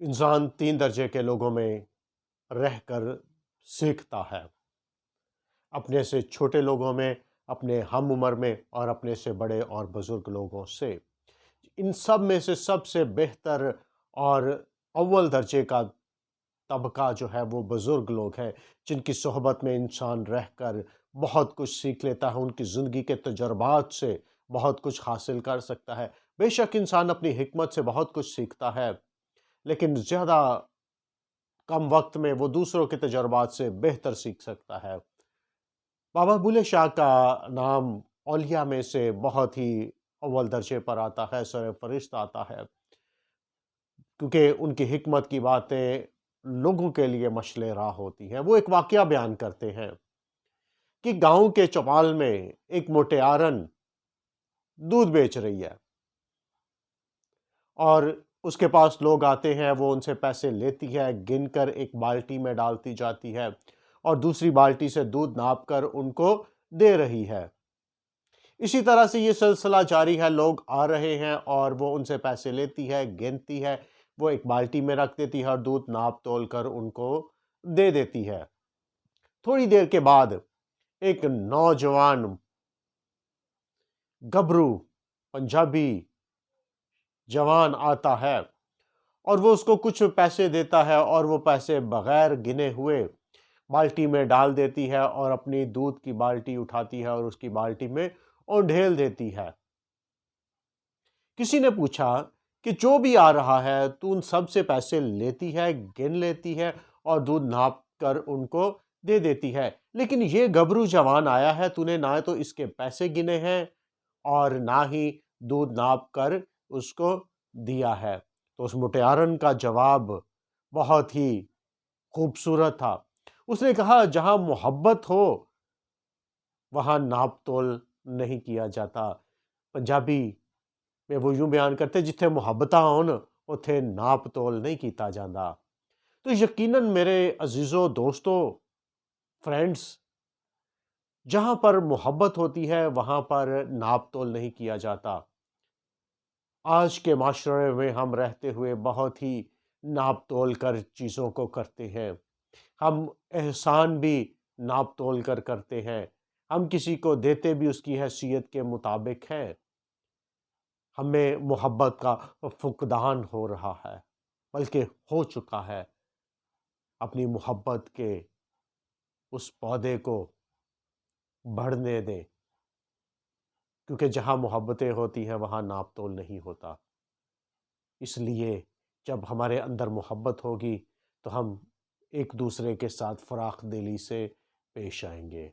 انسان 3 درجے کے لوگوں میں رہ کر سیکھتا ہے، اپنے سے چھوٹے لوگوں میں، اپنے ہم عمر میں، اور اپنے سے بڑے اور بزرگ لوگوں سے۔ ان سب میں سے سب سے بہتر اور اول درجے کا طبقہ جو ہے وہ بزرگ لوگ ہیں، جن کی صحبت میں انسان رہ کر بہت کچھ سیکھ لیتا ہے، ان کی زندگی کے تجربات سے بہت کچھ حاصل کر سکتا ہے۔ بے شک انسان اپنی حکمت سے بہت کچھ سیکھتا ہے، لیکن زیادہ کم وقت میں وہ دوسروں کے تجربات سے بہتر سیکھ سکتا ہے۔ بابا بلے شاہ کا نام اولیاء میں سے بہت ہی اول درجے پر آتا ہے، سر فہرست آتا ہے، کیونکہ ان کی حکمت کی باتیں لوگوں کے لیے مشعل راہ ہوتی ہیں۔ وہ ایک واقعہ بیان کرتے ہیں کہ گاؤں کے چوپال میں ایک موٹیارن دودھ بیچ رہی ہے، اور اس کے پاس لوگ آتے ہیں، وہ ان سے پیسے لیتی ہے، گن کر ایک بالٹی میں ڈالتی جاتی ہے اور دوسری بالٹی سے دودھ ناپ کر ان کو دے رہی ہے۔ اسی طرح سے یہ سلسلہ جاری ہے، لوگ آ رہے ہیں اور وہ ان سے پیسے لیتی ہے، گنتی ہے، وہ ایک بالٹی میں رکھ دیتی ہے اور دودھ ناپ تول کر ان کو دے دیتی ہے۔ تھوڑی دیر کے بعد ایک نوجوان گبرو پنجابی جوان آتا ہے اور وہ اس کو کچھ پیسے دیتا ہے، اور وہ پیسے بغیر گنے ہوئے بالٹی میں ڈال دیتی ہے اور اپنی دودھ کی بالٹی اٹھاتی ہے اور اس کی بالٹی میں اونڈھیل دیتی ہے۔ کسی نے پوچھا کہ جو بھی آ رہا ہے تو ان سب سے پیسے لیتی ہے، گن لیتی ہے اور دودھ ناپ کر ان کو دے دیتی ہے، لیکن یہ گبرو جوان آیا ہے، تو نے نہ تو اس کے پیسے گنے ہیں اور نہ ہی دودھ ناپ کر اس کو دیا ہے۔ تو اس مٹیارن کا جواب بہت ہی خوبصورت تھا۔ اس نے کہا، جہاں محبت ہو وہاں ناپ تول نہیں کیا جاتا۔ پنجابی میں وہ یوں بیان کرتے، جتھے محبتاں ہون اتھے ناپ تول نہیں کیتا جاندہ۔ تو یقیناً میرے عزیزو، دوستو، فرینڈز، جہاں پر محبت ہوتی ہے وہاں پر ناپ تول نہیں کیا جاتا۔ آج کے معاشرے میں ہم رہتے ہوئے بہت ہی ناپ تول کر چیزوں کو کرتے ہیں۔ ہم احسان بھی ناپ تول کر کرتے ہیں، ہم کسی کو دیتے بھی اس کی حیثیت کے مطابق ہے۔ ہمیں محبت کا فقدان ہو رہا ہے، بلکہ ہو چکا ہے۔ اپنی محبت کے اس پودے کو بڑھنے دیں، کیونکہ جہاں محبتیں ہوتی ہیں وہاں ناپ تول نہیں ہوتا۔ اس لیے جب ہمارے اندر محبت ہوگی تو ہم ایک دوسرے کے ساتھ فراخ دلی سے پیش آئیں گے۔